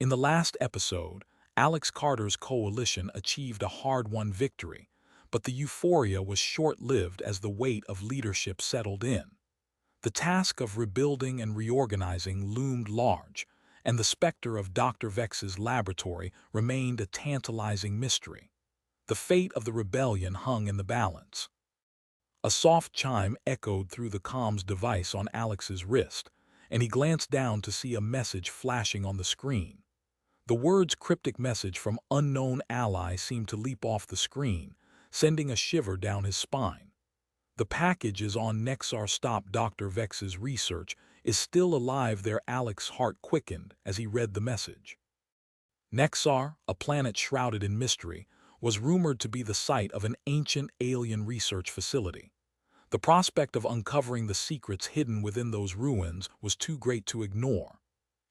In the last episode, Alex Carter's coalition achieved a hard-won victory, but the euphoria was short-lived as the weight of leadership settled in. The task of rebuilding and reorganizing loomed large, and the specter of Dr. Vex's laboratory remained a tantalizing mystery. The fate of the rebellion hung in the balance. A soft chime echoed through the comms device on Alex's wrist, and he glanced down to see a message flashing on the screen. The words "cryptic message from unknown ally" seemed to leap off the screen, sending a shiver down his spine. The package is on Nexar. Stop Dr. Vex's research is still alive there. Alex's heart quickened as he read the message. Nexar, a planet shrouded in mystery, was rumored to be the site of an ancient alien research facility. The prospect of uncovering the secrets hidden within those ruins was too great to ignore.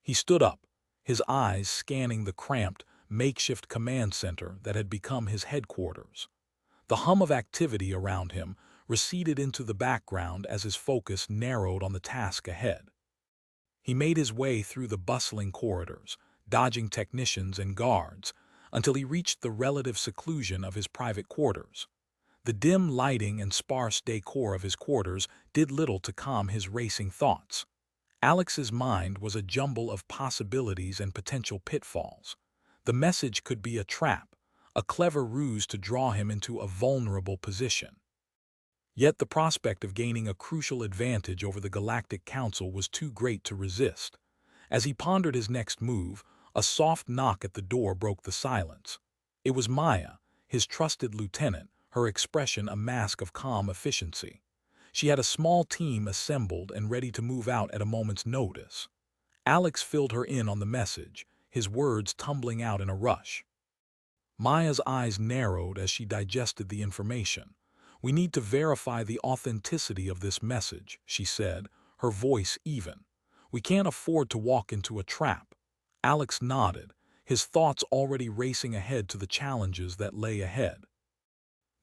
He stood up, his eyes scanning the cramped, makeshift command center that had become his headquarters. The hum of activity around him receded into the background as his focus narrowed on the task ahead. He made his way through the bustling corridors, dodging technicians and guards, until he reached the relative seclusion of his private quarters. The dim lighting and sparse decor of his quarters did little to calm his racing thoughts. Alex's mind was a jumble of possibilities and potential pitfalls. The message could be a trap, a clever ruse to draw him into a vulnerable position. Yet the prospect of gaining a crucial advantage over the Galactic Council was too great to resist. As he pondered his next move, a soft knock at the door broke the silence. It was Maya, his trusted lieutenant, her expression a mask of calm efficiency. She had a small team assembled and ready to move out at a moment's notice. Alex filled her in on the message, his words tumbling out in a rush. Maya's eyes narrowed as she digested the information. "We need to verify the authenticity of this message," she said, her voice even. "We can't afford to walk into a trap." Alex nodded, his thoughts already racing ahead to the challenges that lay ahead.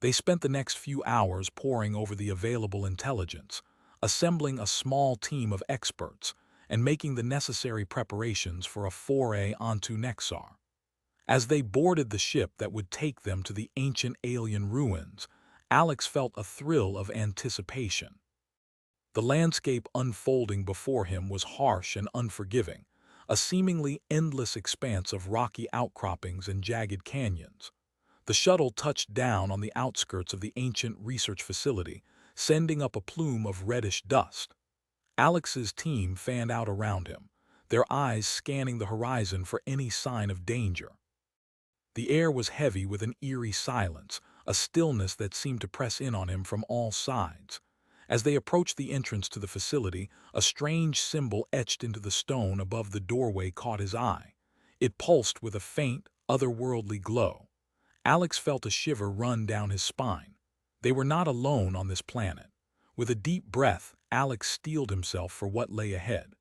They spent the next few hours poring over the available intelligence, assembling a small team of experts, and making the necessary preparations for a foray onto Nexar. As they boarded the ship that would take them to the ancient alien ruins, Alex felt a thrill of anticipation. The landscape unfolding before him was harsh and unforgiving, a seemingly endless expanse of rocky outcroppings and jagged canyons. The shuttle touched down on the outskirts of the ancient research facility, sending up a plume of reddish dust. Alex's team fanned out around him, their eyes scanning the horizon for any sign of danger. The air was heavy with an eerie silence, a stillness that seemed to press in on him from all sides. As they approached the entrance to the facility, a strange symbol etched into the stone above the doorway caught his eye. It pulsed with a faint, otherworldly glow. Alex felt a shiver run down his spine. They were not alone on this planet. With a deep breath, Alex steeled himself for what lay ahead.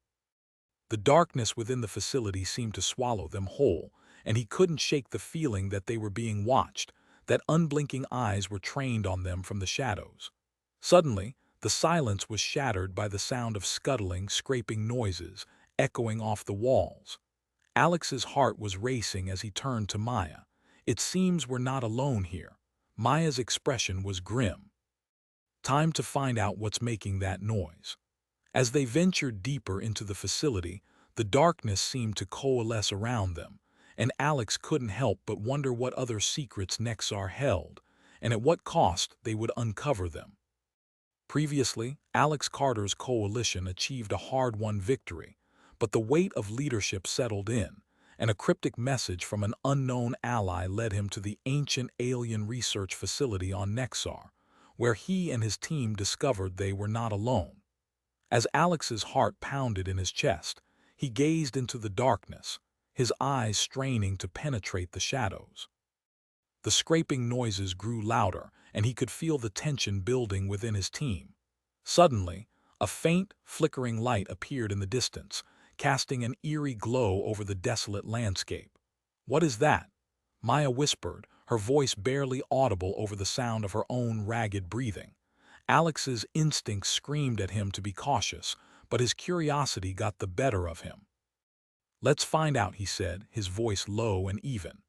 The darkness within the facility seemed to swallow them whole, and he couldn't shake the feeling that they were being watched, that unblinking eyes were trained on them from the shadows. Suddenly, the silence was shattered by the sound of scuttling, scraping noises, echoing off the walls. Alex's heart was racing as he turned to Maya. "It seems we're not alone here." Maya's expression was grim. "Time to find out what's making that noise." As they ventured deeper into the facility, the darkness seemed to coalesce around them, and Alex couldn't help but wonder what other secrets Nexar held, and at what cost they would uncover them. Previously, Alex Carter's coalition achieved a hard-won victory, but the weight of leadership settled in, and a cryptic message from an unknown ally led him to the ancient alien research facility on Nexar, where he and his team discovered they were not alone. As Alex's heart pounded in his chest, he gazed into the darkness, his eyes straining to penetrate the shadows. The scraping noises grew louder, and he could feel the tension building within his team. Suddenly, a faint, flickering light appeared in the distance, casting an eerie glow over the desolate landscape. "What is that?" Maya whispered, her voice barely audible over the sound of her own ragged breathing. Alex's instincts screamed at him to be cautious, but his curiosity got the better of him. "Let's find out," he said, his voice low and even.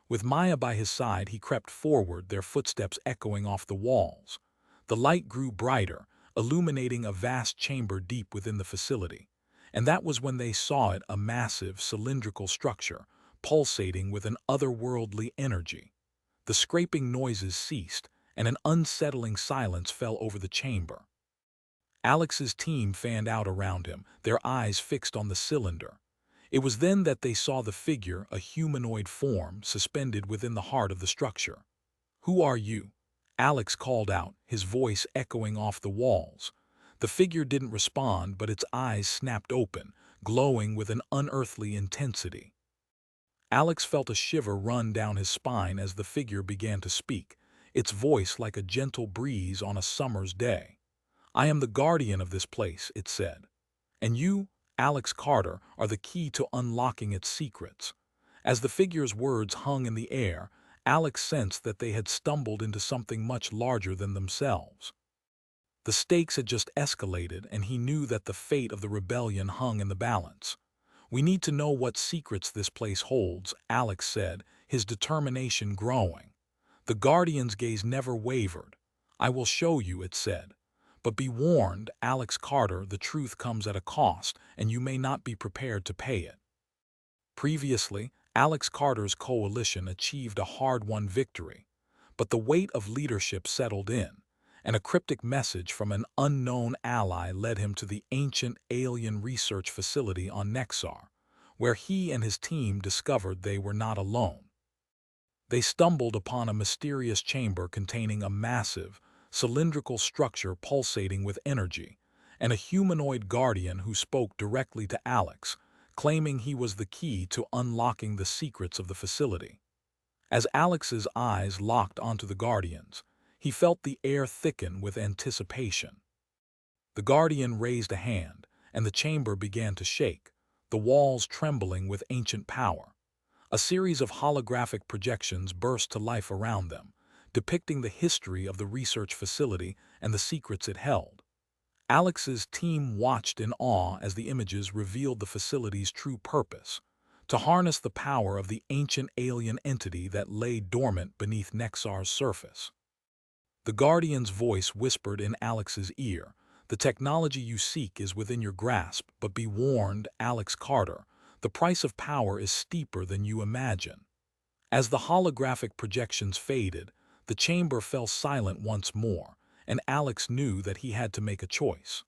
With Maya by his side, he crept forward, their footsteps echoing off the walls. The light grew brighter, illuminating a vast chamber deep within the facility. And that was when they saw it, a massive, cylindrical structure, pulsating with an otherworldly energy. The scraping noises ceased, and an unsettling silence fell over the chamber. Alex's team fanned out around him, their eyes fixed on the cylinder. It was then that they saw the figure, a humanoid form, suspended within the heart of the structure. "Who are you?" Alex called out, his voice echoing off the walls. The figure didn't respond, but its eyes snapped open, glowing with an unearthly intensity. Alex felt a shiver run down his spine as the figure began to speak, its voice like a gentle breeze on a summer's day. "I am the guardian of this place," it said. "And you, Alex Carter, are the key to unlocking its secrets." As the figure's words hung in the air, Alex sensed that they had stumbled into something much larger than themselves. The stakes had just escalated, and he knew that the fate of the rebellion hung in the balance. "We need to know what secrets this place holds," Alex said, his determination growing. The Guardian's gaze never wavered. "I will show you," it said. "But be warned, Alex Carter, the truth comes at a cost, and you may not be prepared to pay it." Previously, Alex Carter's coalition achieved a hard-won victory, but the weight of leadership settled in, and a cryptic message from an unknown ally led him to the ancient alien research facility on Nexar, where he and his team discovered they were not alone. They stumbled upon a mysterious chamber containing a massive, cylindrical structure pulsating with energy, and a humanoid guardian who spoke directly to Alex, claiming he was the key to unlocking the secrets of the facility. As Alex's eyes locked onto the guardians, he felt the air thicken with anticipation. The guardian raised a hand, and the chamber began to shake, the walls trembling with ancient power. A series of holographic projections burst to life around them, depicting the history of the research facility and the secrets it held. Alex's team watched in awe as the images revealed the facility's true purpose: to harness the power of the ancient alien entity that lay dormant beneath Nexar's surface. The Guardian's voice whispered in Alex's ear, "The technology you seek is within your grasp, but be warned, Alex Carter, the price of power is steeper than you imagine." As the holographic projections faded, the chamber fell silent once more, and Alex knew that he had to make a choice.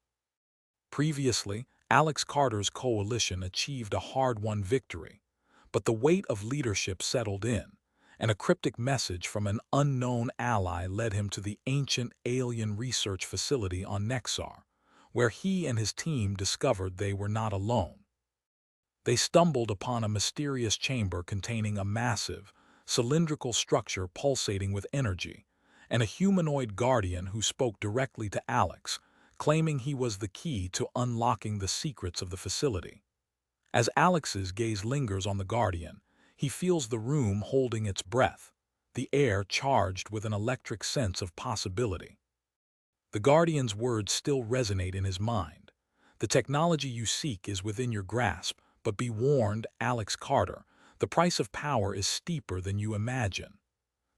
Previously, Alex Carter's coalition achieved a hard-won victory, but the weight of leadership settled in, and a cryptic message from an unknown ally led him to the ancient alien research facility on Nexar, where he and his team discovered they were not alone. They stumbled upon a mysterious chamber containing a massive, cylindrical structure pulsating with energy, and a humanoid guardian who spoke directly to Alex, claiming he was the key to unlocking the secrets of the facility. As Alex's gaze lingers on the guardian, he feels the room holding its breath, the air charged with an electric sense of possibility. The guardian's words still resonate in his mind. "The technology you seek is within your grasp, but be warned, Alex Carter, the price of power is steeper than you imagine."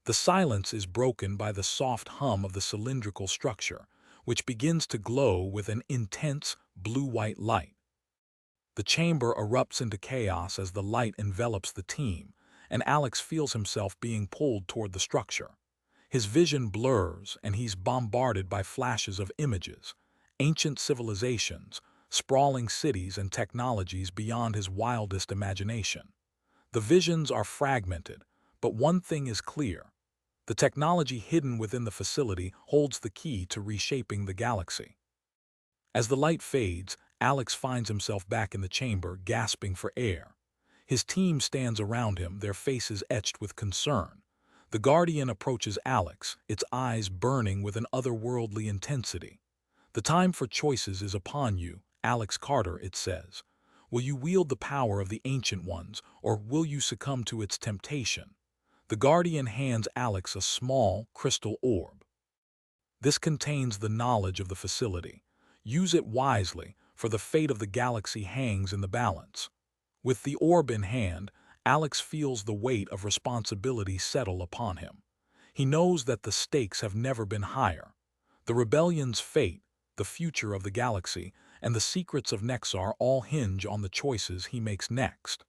The silence is broken by the soft hum of the cylindrical structure, which begins to glow with an intense, blue-white light. The chamber erupts into chaos as the light envelops the team, and Alex feels himself being pulled toward the structure. His vision blurs, and he's bombarded by flashes of images, ancient civilizations, sprawling cities, and technologies beyond his wildest imagination. The visions are fragmented, but one thing is clear: the technology hidden within the facility holds the key to reshaping the galaxy. As the light fades, Alex finds himself back in the chamber, gasping for air. His team stands around him, their faces etched with concern. The Guardian approaches Alex, its eyes burning with an otherworldly intensity. "The time for choices is upon you, Alex Carter," it says. "Will you wield the power of the Ancient Ones, or will you succumb to its temptation?" The Guardian hands Alex a small, crystal orb. "This contains the knowledge of the facility. Use it wisely, for the fate of the galaxy hangs in the balance." With the orb in hand, Alex feels the weight of responsibility settle upon him. He knows that the stakes have never been higher. The rebellion's fate, the future of the galaxy, and the secrets of Nexar all hinge on the choices he makes next.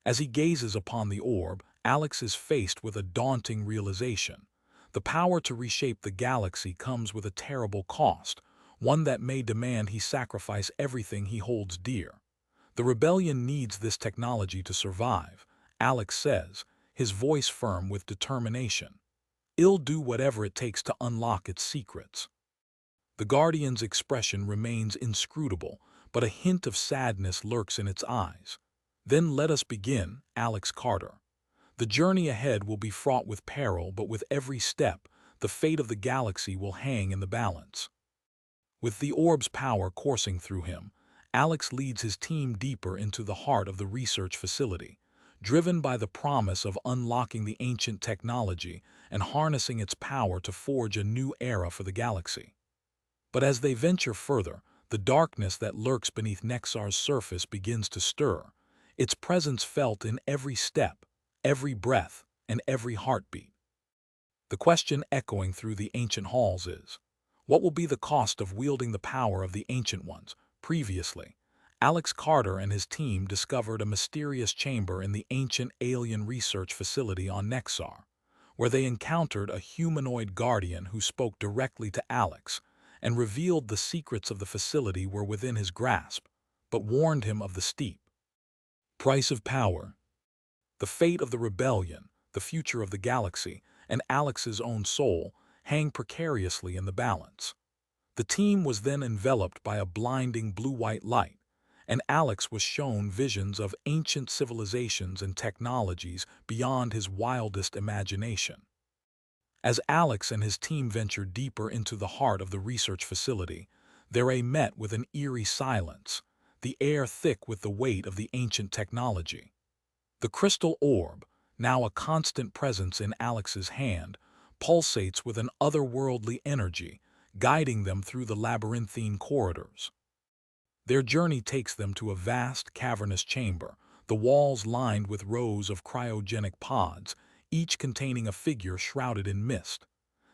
As he gazes upon the orb, Alex is faced with a daunting realization. The power to reshape the galaxy comes with a terrible cost, one that may demand he sacrifice everything he holds dear. The rebellion needs this technology to survive, Alex says, his voice firm with determination. It'll do whatever it takes to unlock its secrets. The Guardian's expression remains inscrutable, but a hint of sadness lurks in its eyes. Then let us begin, Alex Carter. The journey ahead will be fraught with peril, but with every step, the fate of the galaxy will hang in the balance. With the orb's power coursing through him, Alex leads his team deeper into the heart of the research facility, driven by the promise of unlocking the ancient technology and harnessing its power to forge a new era for the galaxy. But as they venture further, the darkness that lurks beneath Nexar's surface begins to stir, its presence felt in every step, every breath, and every heartbeat. The question echoing through the ancient halls is, what will be the cost of wielding the power of the Ancient Ones? Previously, Alex Carter and his team discovered a mysterious chamber in the ancient alien research facility on Nexar, where they encountered a humanoid guardian who spoke directly to Alex and revealed the secrets of the facility were within his grasp, but warned him of the steep price of power. The fate of the rebellion, the future of the galaxy, and Alex's own soul hang precariously in the balance. The team was then enveloped by a blinding blue-white light, and Alex was shown visions of ancient civilizations and technologies beyond his wildest imagination. As Alex and his team ventured deeper into the heart of the research facility, they met with an eerie silence, the air thick with the weight of the ancient technology. The crystal orb, now a constant presence in Alex's hand, pulsates with an otherworldly energy, guiding them through the labyrinthine corridors. Their journey takes them to a vast, cavernous chamber, the walls lined with rows of cryogenic pods, each containing a figure shrouded in mist.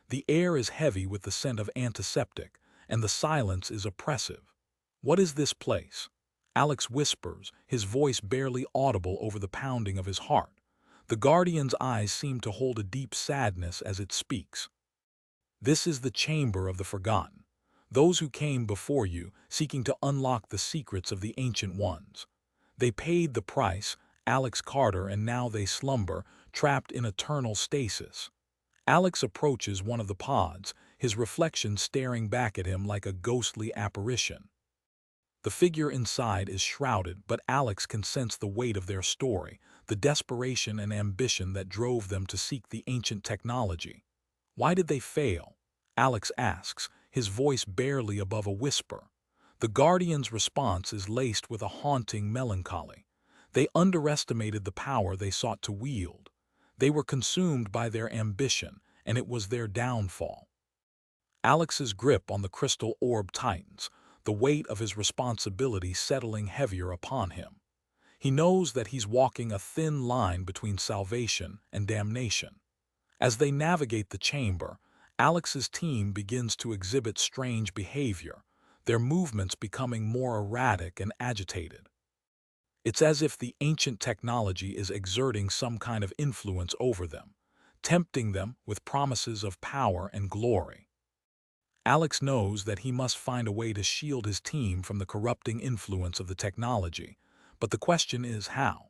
The air is heavy with the scent of antiseptic, and the silence is oppressive. What is this place? Alex whispers, his voice barely audible over the pounding of his heart. The Guardian's eyes seem to hold a deep sadness as it speaks. This is the chamber of the forgotten, those who came before you, seeking to unlock the secrets of the Ancient Ones. They paid the price, Alex Carter, and now they slumber, trapped in eternal stasis. Alex approaches one of the pods, his reflection staring back at him like a ghostly apparition. The figure inside is shrouded, but Alex can sense the weight of their story, the desperation and ambition that drove them to seek the ancient technology. Why did they fail? Alex asks, his voice barely above a whisper. The Guardian's response is laced with a haunting melancholy. They underestimated the power they sought to wield. They were consumed by their ambition, and it was their downfall. Alex's grip on the crystal orb tightens, the weight of his responsibility settling heavier upon him. He knows that he's walking a thin line between salvation and damnation. As they navigate the chamber, Alex's team begins to exhibit strange behavior, their movements becoming more erratic and agitated. It's as if the ancient technology is exerting some kind of influence over them, tempting them with promises of power and glory. Alex knows that he must find a way to shield his team from the corrupting influence of the technology, but the question is how.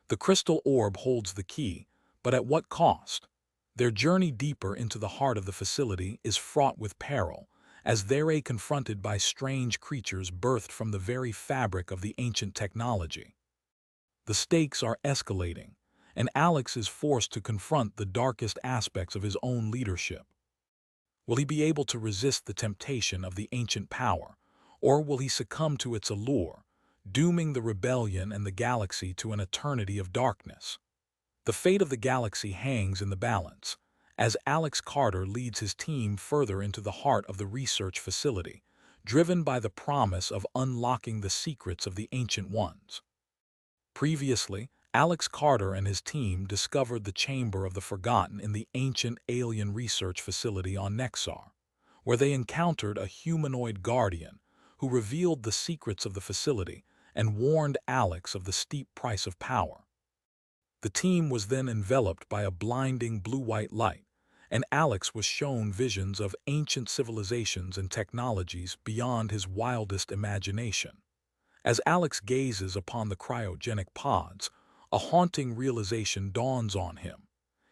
The crystal orb holds the key, but at what cost? Their journey deeper into the heart of the facility is fraught with peril, as they're confronted by strange creatures birthed from the very fabric of the ancient technology. The stakes are escalating, and Alex is forced to confront the darkest aspects of his own leadership. Will he be able to resist the temptation of the ancient power, or will he succumb to its allure, dooming the rebellion and the galaxy to an eternity of darkness? The fate of the galaxy hangs in the balance, as Alex Carter leads his team further into the heart of the research facility, driven by the promise of unlocking the secrets of the Ancient Ones. Previously, Alex Carter and his team discovered the Chamber of the Forgotten in the ancient alien research facility on Nexar, where they encountered a humanoid guardian who revealed the secrets of the facility and warned Alex of the steep price of power. The team was then enveloped by a blinding blue-white light, and Alex was shown visions of ancient civilizations and technologies beyond his wildest imagination. As Alex gazes upon the cryogenic pods, a haunting realization dawns on him.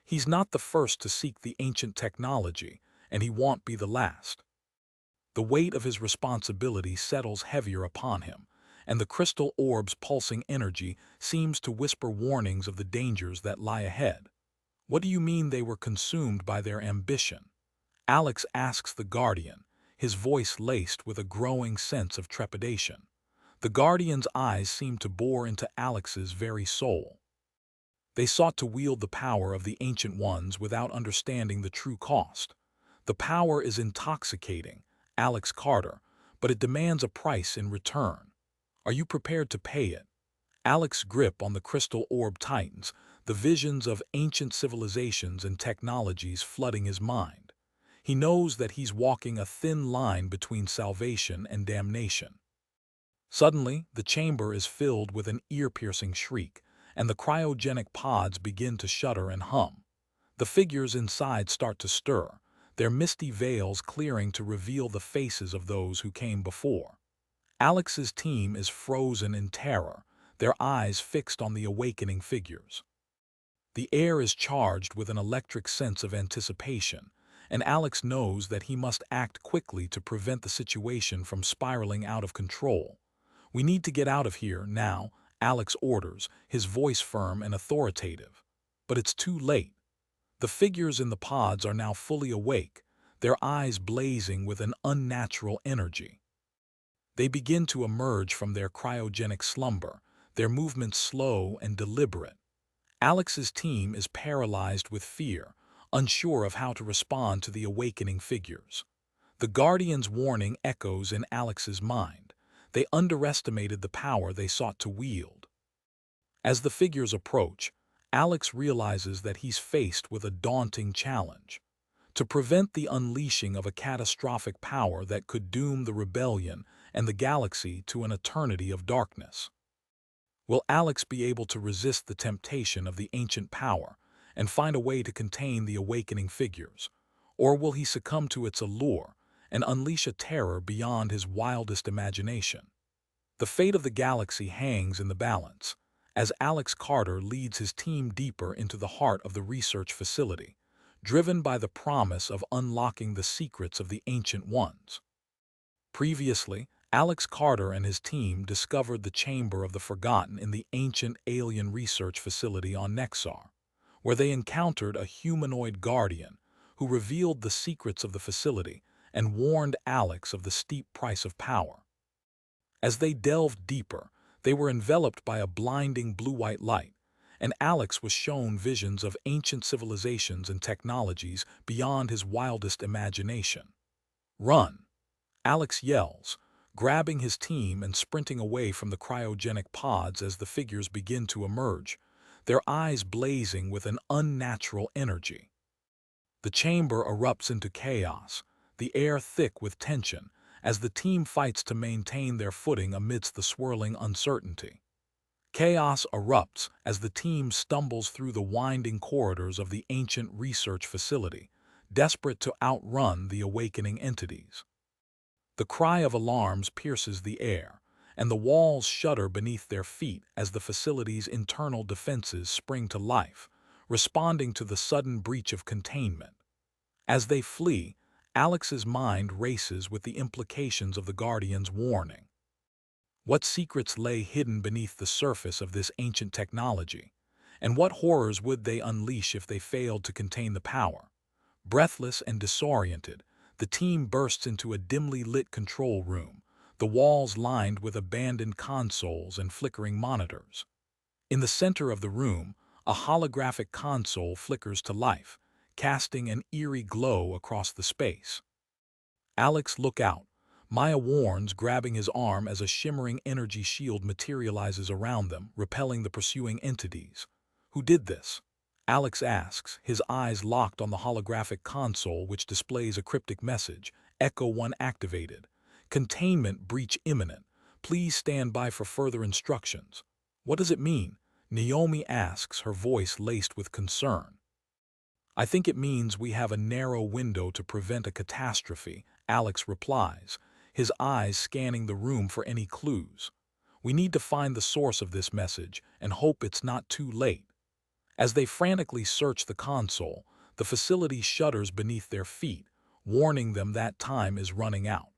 He's not the first to seek the ancient technology, and he won't be the last. The weight of his responsibility settles heavier upon him, and the crystal orb's pulsing energy seems to whisper warnings of the dangers that lie ahead. What do you mean they were consumed by their ambition? Alex asks the Guardian, his voice laced with a growing sense of trepidation. The Guardian's eyes seem to bore into Alex's very soul. They sought to wield the power of the Ancient Ones without understanding the true cost. The power is intoxicating, Alex Carter, but it demands a price in return. Are you prepared to pay it? Alex's grip on the crystal orb tightens, the visions of ancient civilizations and technologies flooding his mind. He knows that he's walking a thin line between salvation and damnation. Suddenly, the chamber is filled with an ear-piercing shriek, and the cryogenic pods begin to shudder and hum. The figures inside start to stir, their misty veils clearing to reveal the faces of those who came before. Alex's team is frozen in terror, their eyes fixed on the awakening figures. The air is charged with an electric sense of anticipation, and Alex knows that he must act quickly to prevent the situation from spiraling out of control. "We need to get out of here now," Alex orders, his voice firm and authoritative. But it's too late. The figures in the pods are now fully awake, their eyes blazing with an unnatural energy. They begin to emerge from their cryogenic slumber, their movements slow and deliberate. Alex's team is paralyzed with fear, unsure of how to respond to the awakening figures. The Guardian's warning echoes in Alex's mind. They underestimated the power they sought to wield. As the figures approach, Alex realizes that he's faced with a daunting challenge. To prevent the unleashing of a catastrophic power that could doom the rebellion and the galaxy to an eternity of darkness. Will Alex be able to resist the temptation of the ancient power and find a way to contain the awakening figures? Or will he succumb to its allure and unleash a terror beyond his wildest imagination? The fate of the galaxy hangs in the balance, as Alex Carter leads his team deeper into the heart of the research facility, driven by the promise of unlocking the secrets of the Ancient Ones. Previously, Alex Carter and his team discovered the Chamber of the Forgotten in the ancient alien research facility on Nexar, where they encountered a humanoid guardian who revealed the secrets of the facility and warned Alex of the steep price of power. As they delved deeper, they were enveloped by a blinding blue-white light, and Alex was shown visions of ancient civilizations and technologies beyond his wildest imagination. "Run!" Alex yells, grabbing his team and sprinting away from the cryogenic pods as the figures begin to emerge, their eyes blazing with an unnatural energy. The chamber erupts into chaos, the air thick with tension, as the team fights to maintain their footing amidst the swirling uncertainty. Chaos erupts as the team stumbles through the winding corridors of the ancient research facility, desperate to outrun the awakening entities. The cry of alarms pierces the air, and the walls shudder beneath their feet as the facility's internal defenses spring to life, responding to the sudden breach of containment. As they flee, Alex's mind races with the implications of the Guardian's warning. What secrets lay hidden beneath the surface of this ancient technology, and what horrors would they unleash if they failed to contain the power? Breathless and disoriented, the team bursts into a dimly lit control room, the walls lined with abandoned consoles and flickering monitors. In the center of the room, a holographic console flickers to life, casting an eerie glow across the space. Alex looks out, Maya warns, grabbing his arm as a shimmering energy shield materializes around them, repelling the pursuing entities. Who did this? Alex asks, his eyes locked on the holographic console which displays a cryptic message, Echo 1 activated. Containment breach imminent. Please stand by for further instructions. What does it mean? Naomi asks, her voice laced with concern. I think it means we have a narrow window to prevent a catastrophe, Alex replies, his eyes scanning the room for any clues. We need to find the source of this message and hope it's not too late. As they frantically search the console, the facility shudders beneath their feet, warning them that time is running out.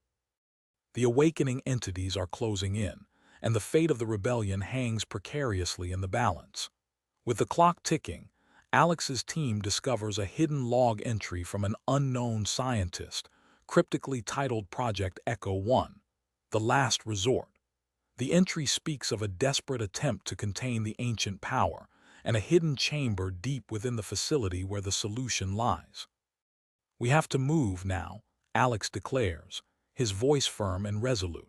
The awakening entities are closing in, and the fate of the rebellion hangs precariously in the balance. With the clock ticking, Alex's team discovers a hidden log entry from an unknown scientist, cryptically titled Project Echo 1, The Last Resort. The entry speaks of a desperate attempt to contain the ancient power and a hidden chamber deep within the facility where the solution lies. We have to move now, Alex declares, his voice firm and resolute.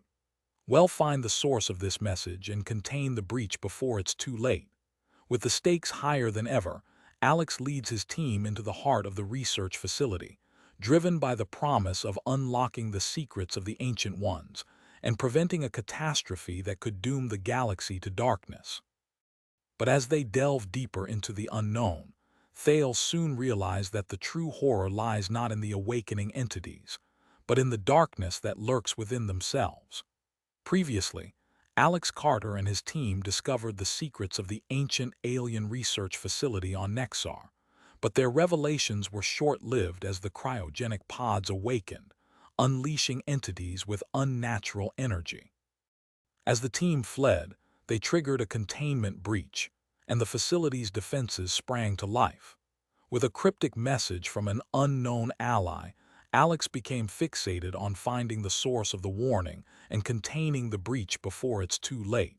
We'll find the source of this message and contain the breach before it's too late. With the stakes higher than ever, Alex leads his team into the heart of the research facility, driven by the promise of unlocking the secrets of the Ancient Ones and preventing a catastrophe that could doom the galaxy to darkness. But as they delve deeper into the unknown, they'll soon realize that the true horror lies not in the awakening entities, but in the darkness that lurks within themselves. Previously, Alex Carter and his team discovered the secrets of the ancient alien research facility on Nexar, but their revelations were short-lived as the cryogenic pods awakened, unleashing entities with unnatural energy. As the team fled, they triggered a containment breach, and the facility's defenses sprang to life. With a cryptic message from an unknown ally, Alex became fixated on finding the source of the warning and containing the breach before it's too late.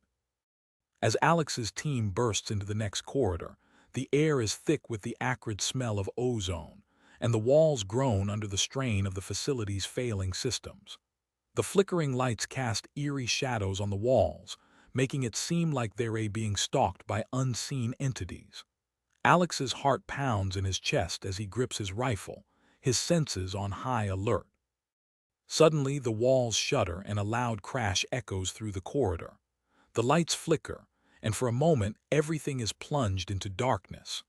As Alex's team bursts into the next corridor, the air is thick with the acrid smell of ozone, and the walls groan under the strain of the facility's failing systems. The flickering lights cast eerie shadows on the walls, making it seem like they're being stalked by unseen entities. Alex's heart pounds in his chest as he grips his rifle, his senses on high alert. Suddenly, the walls shudder and a loud crash echoes through the corridor. The lights flicker, and for a moment, everything is plunged into darkness.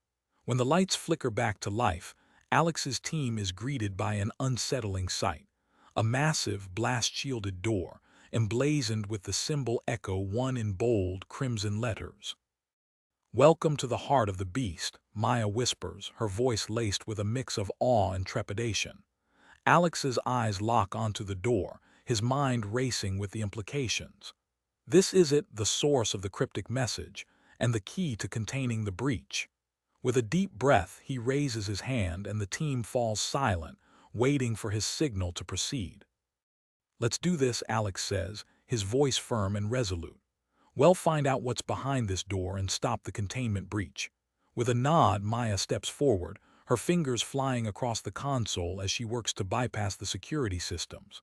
When the lights flicker back to life, Alex's team is greeted by an unsettling sight. A massive, blast-shielded door, emblazoned with the symbol Echo 1 in bold, crimson letters. "Welcome to the heart of the beast," Maya whispers, her voice laced with a mix of awe and trepidation. Alex's eyes lock onto the door, his mind racing with the implications. This is it, the source of the cryptic message, and the key to containing the breach. With a deep breath, he raises his hand and the team falls silent, waiting for his signal to proceed. "Let's do this," Alex says, his voice firm and resolute. "We'll find out what's behind this door and stop the containment breach." With a nod, Maya steps forward, her fingers flying across the console as she works to bypass the security systems.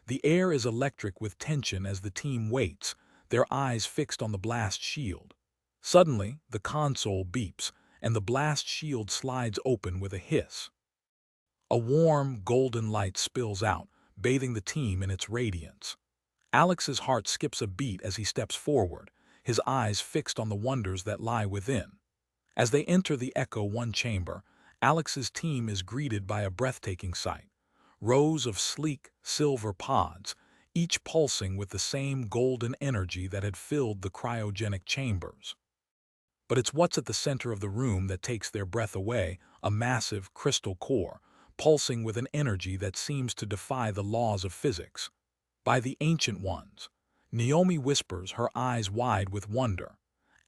The air is electric with tension as the team waits, their eyes fixed on the blast shield. Suddenly, the console beeps, and the blast shield slides open with a hiss. A warm, golden light spills out, bathing the team in its radiance. Alex's heart skips a beat as he steps forward, his eyes fixed on the wonders that lie within. As they enter the Echo 1 chamber, Alex's team is greeted by a breathtaking sight. Rows of sleek, silver pods, each pulsing with the same golden energy that had filled the cryogenic chambers. But it's what's at the center of the room that takes their breath away, a massive crystal core, pulsing with an energy that seems to defy the laws of physics. "By the Ancient Ones," Naomi whispers, her eyes wide with wonder.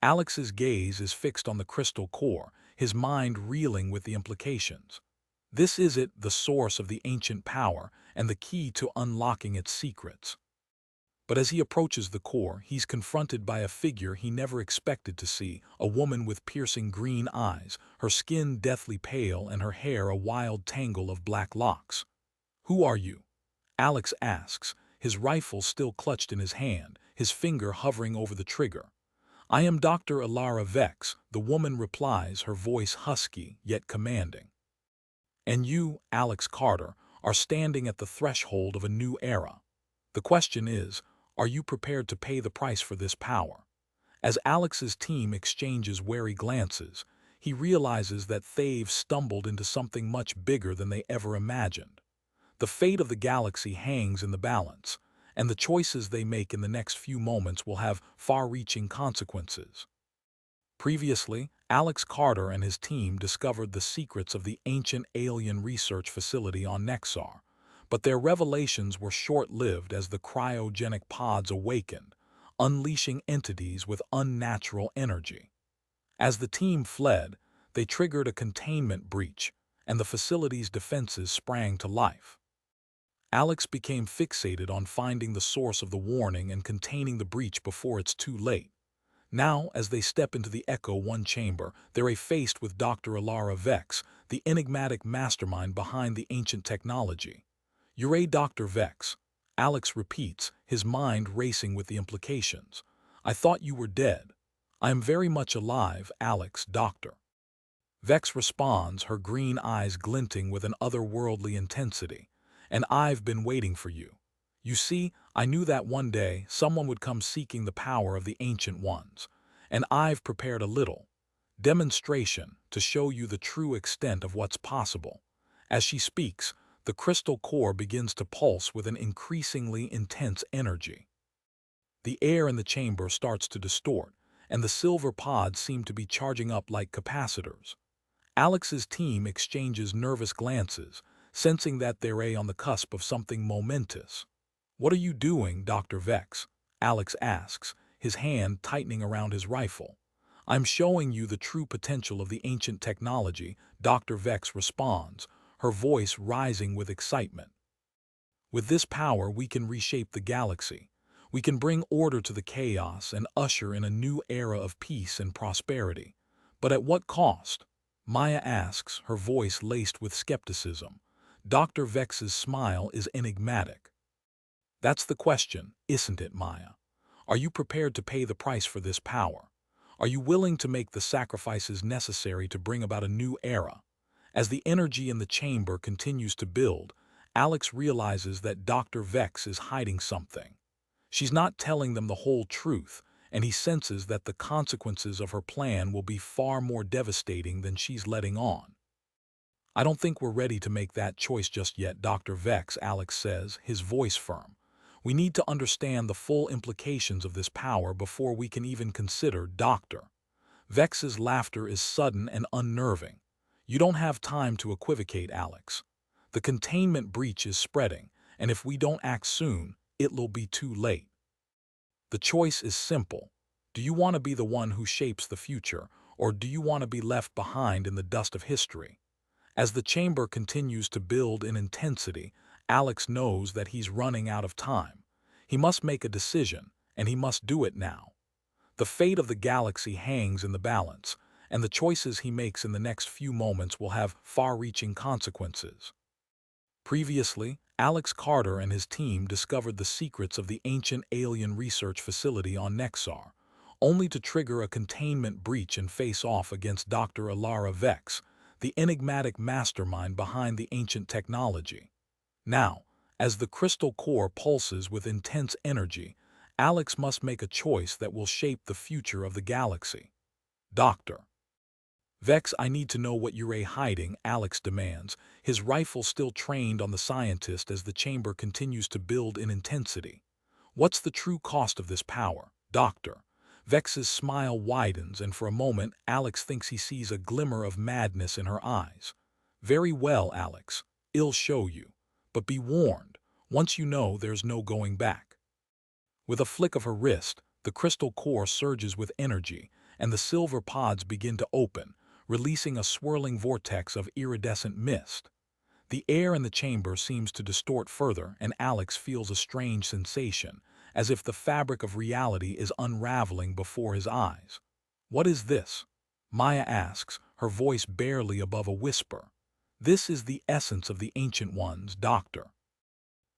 Alex's gaze is fixed on the crystal core, his mind reeling with the implications. This is it, the source of the ancient power and the key to unlocking its secrets. But as he approaches the core, he's confronted by a figure he never expected to see, a woman with piercing green eyes, her skin deathly pale and her hair a wild tangle of black locks. "Who are you?" Alex asks, his rifle still clutched in his hand, his finger hovering over the trigger. "I am Dr. Alara Vex," the woman replies, her voice husky yet commanding. "And you, Alex Carter, are standing at the threshold of a new era. The question is, are you prepared to pay the price for this power?" As Alex's team exchanges wary glances, he realizes that they've stumbled into something much bigger than they ever imagined. The fate of the galaxy hangs in the balance, and the choices they make in the next few moments will have far-reaching consequences. Previously, Alex Carter and his team discovered the secrets of the ancient alien research facility on Nexar, but their revelations were short-lived as the cryogenic pods awakened, unleashing entities with unnatural energy. As the team fled, they triggered a containment breach, and the facility's defenses sprang to life. Alex became fixated on finding the source of the warning and containing the breach before it's too late. Now, as they step into the Echo 1 chamber, they're faced with Dr. Alara Vex, the enigmatic mastermind behind the ancient technology. "You're Dr. Vex," Alex repeats, his mind racing with the implications. "I thought you were dead." "I am very much alive, Alex, Doctor." Vex responds, her green eyes glinting with an otherworldly intensity. "And I've been waiting for you. You see, I knew that one day someone would come seeking the power of the Ancient Ones, and I've prepared a little demonstration to show you the true extent of what's possible." As she speaks, the crystal core begins to pulse with an increasingly intense energy. The air in the chamber starts to distort, and the silver pods seem to be charging up like capacitors. Alex's team exchanges nervous glances, sensing that they're on the cusp of something momentous. "What are you doing, Dr. Vex?" Alex asks, his hand tightening around his rifle. "I'm showing you the true potential of the ancient technology," Dr. Vex responds, her voice rising with excitement. "With this power, we can reshape the galaxy. We can bring order to the chaos and usher in a new era of peace and prosperity. But at what cost?" Maya asks, her voice laced with skepticism. Dr. Vex's smile is enigmatic. "That's the question, isn't it, Maya? Are you prepared to pay the price for this power? Are you willing to make the sacrifices necessary to bring about a new era?" As the energy in the chamber continues to build, Alex realizes that Dr. Vex is hiding something. She's not telling them the whole truth, and he senses that the consequences of her plan will be far more devastating than she's letting on. "I don't think we're ready to make that choice just yet, Dr. Vex," Alex says, his voice firm. "We need to understand the full implications of this power before we can even consider Dr." Vex's laughter is sudden and unnerving. "You don't have time to equivocate, Alex. The containment breach is spreading, and if we don't act soon, it'll be too late. The choice is simple. Do you want to be the one who shapes the future, or do you want to be left behind in the dust of history?" As the chamber continues to build in intensity, Alex knows that he's running out of time. He must make a decision, and he must do it now. The fate of the galaxy hangs in the balance, and the choices he makes in the next few moments will have far-reaching consequences. Previously, Alex Carter and his team discovered the secrets of the ancient alien research facility on Nexar, only to trigger a containment breach and face off against Dr. Alara Vex, the enigmatic mastermind behind the ancient technology. Now, as the crystal core pulses with intense energy, Alex must make a choice that will shape the future of the galaxy. "Dr. Vex, I need to know what you're hiding," Alex demands, his rifle still trained on the scientist as the chamber continues to build in intensity. "What's the true cost of this power, Doctor?" Vex's smile widens, and for a moment Alex thinks he sees a glimmer of madness in her eyes. "Very well, Alex. I'll show you. But be warned, once you know, there's no going back." With a flick of her wrist, the crystal core surges with energy, and the silver pods begin to open, releasing a swirling vortex of iridescent mist. The air in the chamber seems to distort further, and Alex feels a strange sensation, as if the fabric of reality is unraveling before his eyes. "What is this?" Maya asks, her voice barely above a whisper. "This is the essence of the Ancient Ones, Doctor."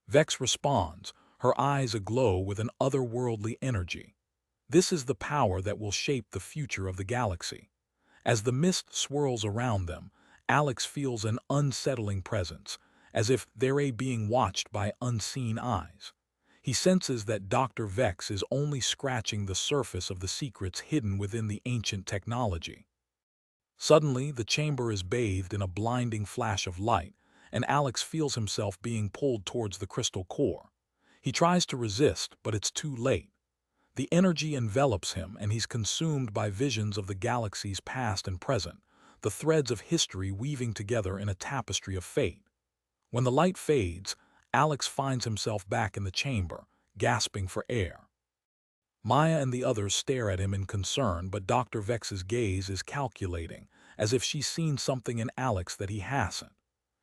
Vex responds, her eyes aglow with an otherworldly energy. This is the power that will shape the future of the galaxy. As the mist swirls around them, Alex feels an unsettling presence, as if they're being watched by unseen eyes. He senses that Dr. Vex is only scratching the surface of the secrets hidden within the ancient technology. Suddenly, the chamber is bathed in a blinding flash of light, and Alex feels himself being pulled towards the crystal core. He tries to resist, but it's too late. The energy envelops him, and he's consumed by visions of the galaxy's past and present, the threads of history weaving together in a tapestry of fate. When the light fades, Alex finds himself back in the chamber, gasping for air. Maya and the others stare at him in concern, but Dr. Vex's gaze is calculating, as if she's seen something in Alex that he hasn't.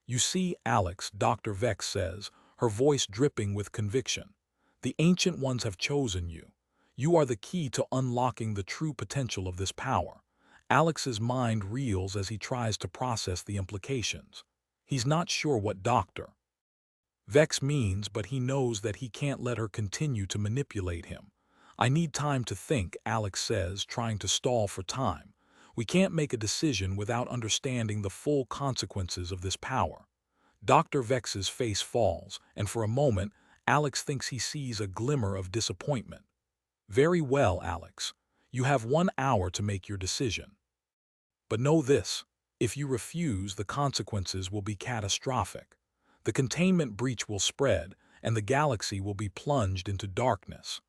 "You see, Alex," Dr. Vex says, her voice dripping with conviction. "The Ancient Ones have chosen you. You are the key to unlocking the true potential of this power." Alex's mind reels as he tries to process the implications. He's not sure what Dr. Vex means, but he knows that he can't let her continue to manipulate him. "I need time to think," Alex says, trying to stall for time. "We can't make a decision without understanding the full consequences of this power." Dr. Vex's face falls, and for a moment, Alex thinks he sees a glimmer of disappointment. "Very well, Alex. You have 1 hour to make your decision. But know this: if you refuse, the consequences will be catastrophic. The containment breach will spread, and the galaxy will be plunged into darkness."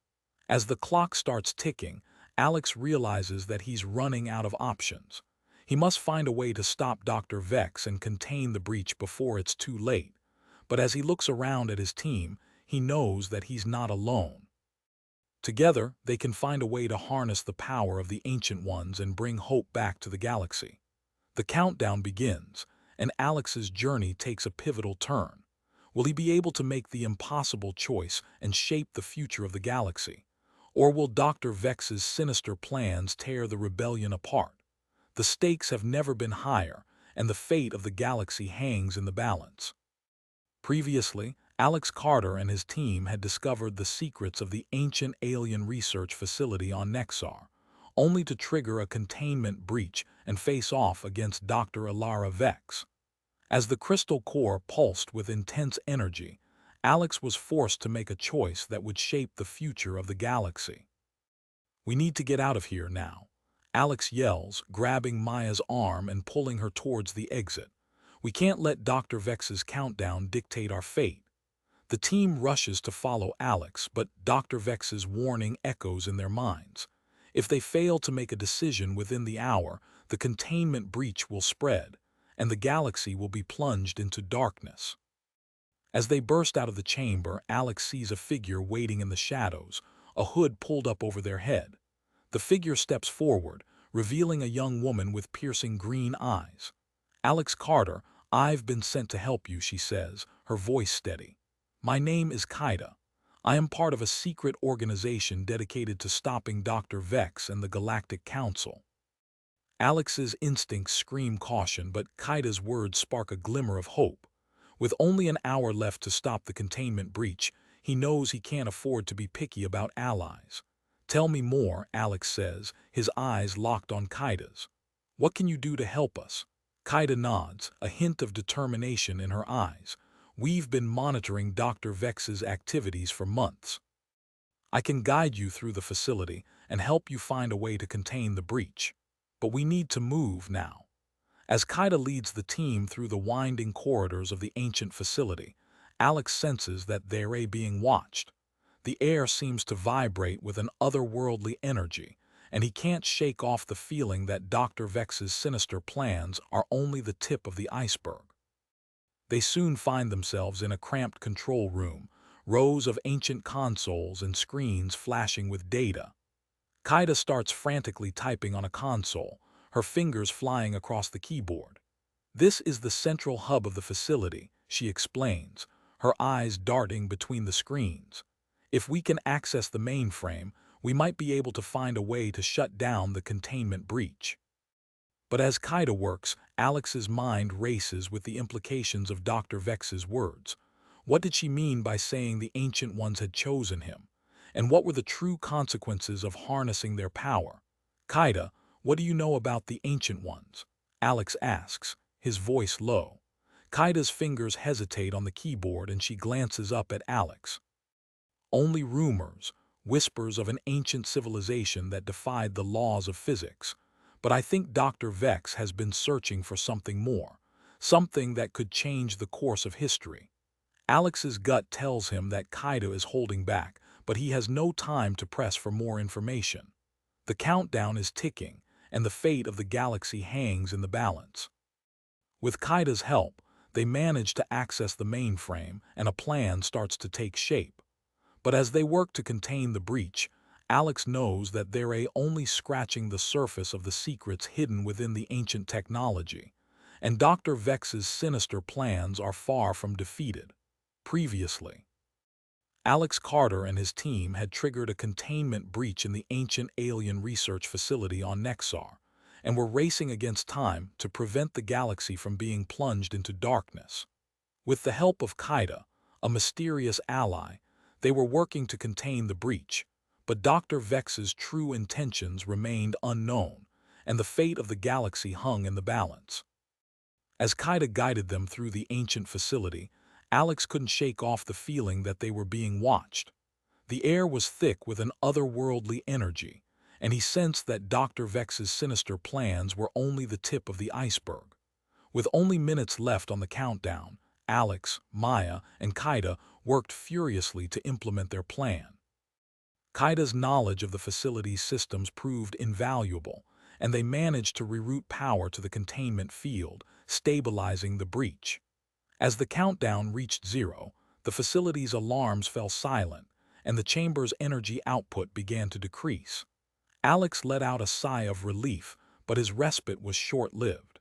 As the clock starts ticking, Alex realizes that he's running out of options. He must find a way to stop Dr. Vex and contain the breach before it's too late. But as he looks around at his team, he knows that he's not alone. Together, they can find a way to harness the power of the Ancient Ones and bring hope back to the galaxy. The countdown begins, and Alex's journey takes a pivotal turn. Will he be able to make the impossible choice and shape the future of the galaxy? Or will Dr. Vex's sinister plans tear the rebellion apart? The stakes have never been higher, and the fate of the galaxy hangs in the balance. Previously, Alex Carter and his team had discovered the secrets of the ancient alien research facility on Nexar, only to trigger a containment breach and face off against Dr. Ilara Vex. As the crystal core pulsed with intense energy, Alex was forced to make a choice that would shape the future of the galaxy. "We need to get out of here now," Alex yells, grabbing Maya's arm and pulling her towards the exit. "We can't let Dr. Vex's countdown dictate our fate." The team rushes to follow Alex, but Dr. Vex's warning echoes in their minds. If they fail to make a decision within the hour, the containment breach will spread, and the galaxy will be plunged into darkness. As they burst out of the chamber, Alex sees a figure waiting in the shadows, a hood pulled up over their head. The figure steps forward, revealing a young woman with piercing green eyes. "Alex Carter, I've been sent to help you," she says, her voice steady. "My name is Kaida. I am part of a secret organization dedicated to stopping Dr. Vex and the Galactic Council." Alex's instincts scream caution, but Kaida's words spark a glimmer of hope. With only an hour left to stop the containment breach, he knows he can't afford to be picky about allies. "Tell me more," Alex says, his eyes locked on Kaida's. "What can you do to help us?" Kaida nods, a hint of determination in her eyes. "We've been monitoring Dr. Vex's activities for months. I can guide you through the facility and help you find a way to contain the breach. But we need to move now." As Kaida leads the team through the winding corridors of the ancient facility, Alex senses that they're being watched. The air seems to vibrate with an otherworldly energy, and he can't shake off the feeling that Dr. Vex's sinister plans are only the tip of the iceberg. They soon find themselves in a cramped control room, rows of ancient consoles and screens flashing with data. Kaida starts frantically typing on a console, her fingers flying across the keyboard. "This is the central hub of the facility," she explains, her eyes darting between the screens. "If we can access the mainframe, we might be able to find a way to shut down the containment breach." But as Kaida works, Alex's mind races with the implications of Dr. Vex's words. What did she mean by saying the Ancient Ones had chosen him? And what were the true consequences of harnessing their power? Kaida, what do you know about the Ancient Ones? Alex asks, his voice low. Kaida's fingers hesitate on the keyboard and she glances up at Alex. Only rumors, whispers of an ancient civilization that defied the laws of physics. But I think Dr. Vex has been searching for something more, something that could change the course of history. Alex's gut tells him that Kaida is holding back, but he has no time to press for more information. The countdown is ticking, and the fate of the galaxy hangs in the balance. With Kaida's help, they manage to access the mainframe and a plan starts to take shape. But as they work to contain the breach, Alex knows that they're only scratching the surface of the secrets hidden within the ancient technology, and Dr. Vex's sinister plans are far from defeated. Previously, Alex Carter and his team had triggered a containment breach in the ancient alien research facility on Nexar, and were racing against time to prevent the galaxy from being plunged into darkness. With the help of Kaida, a mysterious ally, they were working to contain the breach, but Dr. Vex's true intentions remained unknown, and the fate of the galaxy hung in the balance. As Kaida guided them through the ancient facility, Alex couldn't shake off the feeling that they were being watched. The air was thick with an otherworldly energy, and he sensed that Dr. Vex's sinister plans were only the tip of the iceberg. With only minutes left on the countdown, Alex, Maya, and Kaida worked furiously to implement their plan. Kaida's knowledge of the facility's systems proved invaluable, and they managed to reroute power to the containment field, stabilizing the breach. As the countdown reached zero, the facility's alarms fell silent, and the chamber's energy output began to decrease. Alex let out a sigh of relief, but his respite was short-lived.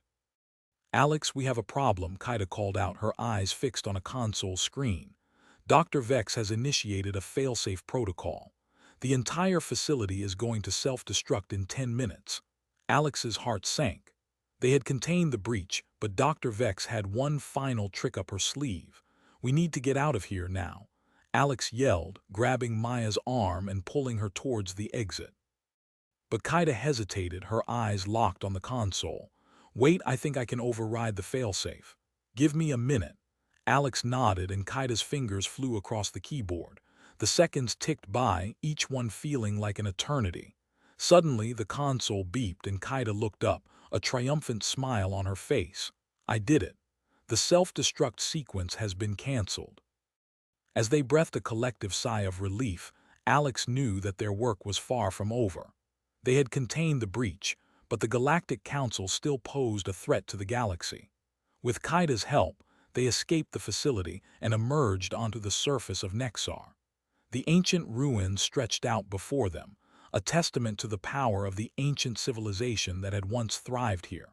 "Alex, we have a problem," Kaida called out, her eyes fixed on a console screen. "Dr. Vex has initiated a failsafe protocol. The entire facility is going to self-destruct in 10 minutes. Alex's heart sank. They had contained the breach, but Dr. Vex had one final trick up her sleeve. "We need to get out of here now," Alex yelled, grabbing Maya's arm and pulling her towards the exit. But Kaida hesitated, her eyes locked on the console. "Wait, I think I can override the failsafe. Give me a minute." Alex nodded and Kaida's fingers flew across the keyboard. The seconds ticked by, each one feeling like an eternity. Suddenly, the console beeped and Kaida looked up, a triumphant smile on her face. "I did it. The self-destruct sequence has been cancelled." As they breathed a collective sigh of relief, Alex knew that their work was far from over. They had contained the breach, but the Galactic Council still posed a threat to the galaxy. With Kaida's help, they escaped the facility and emerged onto the surface of Nexar. The ancient ruins stretched out before them, a testament to the power of the ancient civilization that had once thrived here.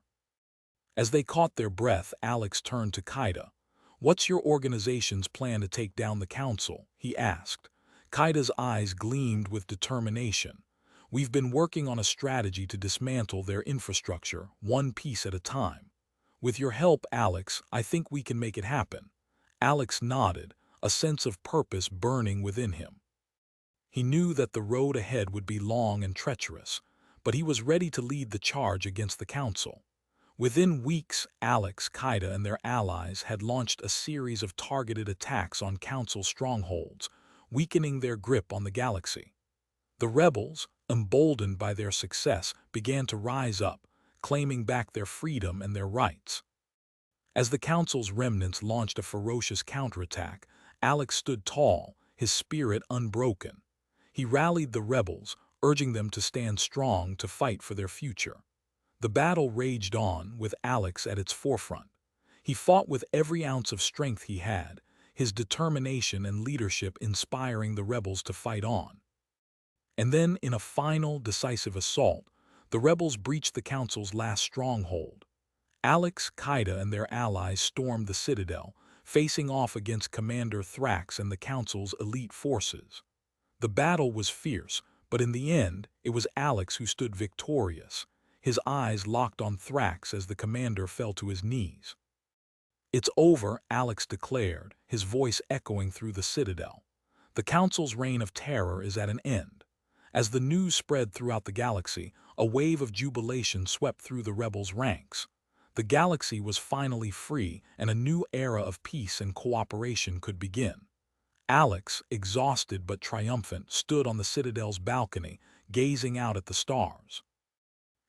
As they caught their breath, Alex turned to Kaida. "What's your organization's plan to take down the council?" he asked. Kaida's eyes gleamed with determination. "We've been working on a strategy to dismantle their infrastructure, one piece at a time. With your help, Alex, I think we can make it happen." Alex nodded, a sense of purpose burning within him. He knew that the road ahead would be long and treacherous, but he was ready to lead the charge against the council. Within weeks, Alex, Kaida, and their allies had launched a series of targeted attacks on council strongholds, weakening their grip on the galaxy. The rebels, emboldened by their success, began to rise up, claiming back their freedom and their rights. As the council's remnants launched a ferocious counterattack, Alex stood tall, his spirit unbroken. He rallied the rebels, urging them to stand strong to fight for their future. The battle raged on, with Alex at its forefront. He fought with every ounce of strength he had, his determination and leadership inspiring the rebels to fight on. And then, in a final, decisive assault, the rebels breached the council's last stronghold. Alex, Kaida, and their allies stormed the citadel, facing off against Commander Thrax and the council's elite forces. The battle was fierce, but in the end, it was Alex who stood victorious, his eyes locked on Thrax as the commander fell to his knees. "It's over," Alex declared, his voice echoing through the Citadel. "The Council's reign of terror is at an end." As the news spread throughout the galaxy, a wave of jubilation swept through the rebels' ranks. The galaxy was finally free, and a new era of peace and cooperation could begin. Alex, exhausted but triumphant, stood on the Citadel's balcony, gazing out at the stars.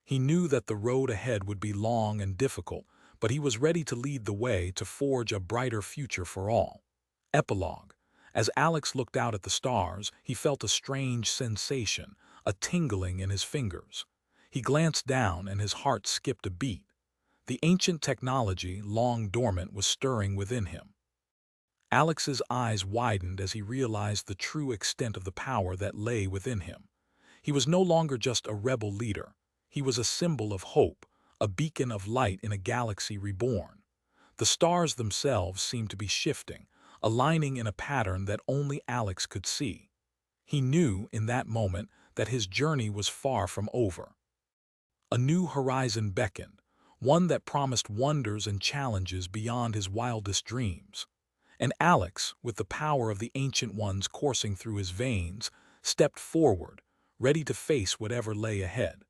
He knew that the road ahead would be long and difficult, but he was ready to lead the way to forge a brighter future for all. Epilogue. As Alex looked out at the stars, he felt a strange sensation, a tingling in his fingers. He glanced down and his heart skipped a beat. The ancient technology, long dormant, was stirring within him. Alex's eyes widened as he realized the true extent of the power that lay within him. He was no longer just a rebel leader. He was a symbol of hope, a beacon of light in a galaxy reborn. The stars themselves seemed to be shifting, aligning in a pattern that only Alex could see. He knew in that moment that his journey was far from over. A new horizon beckoned, one that promised wonders and challenges beyond his wildest dreams. And Alex, with the power of the Ancient Ones coursing through his veins, stepped forward, ready to face whatever lay ahead.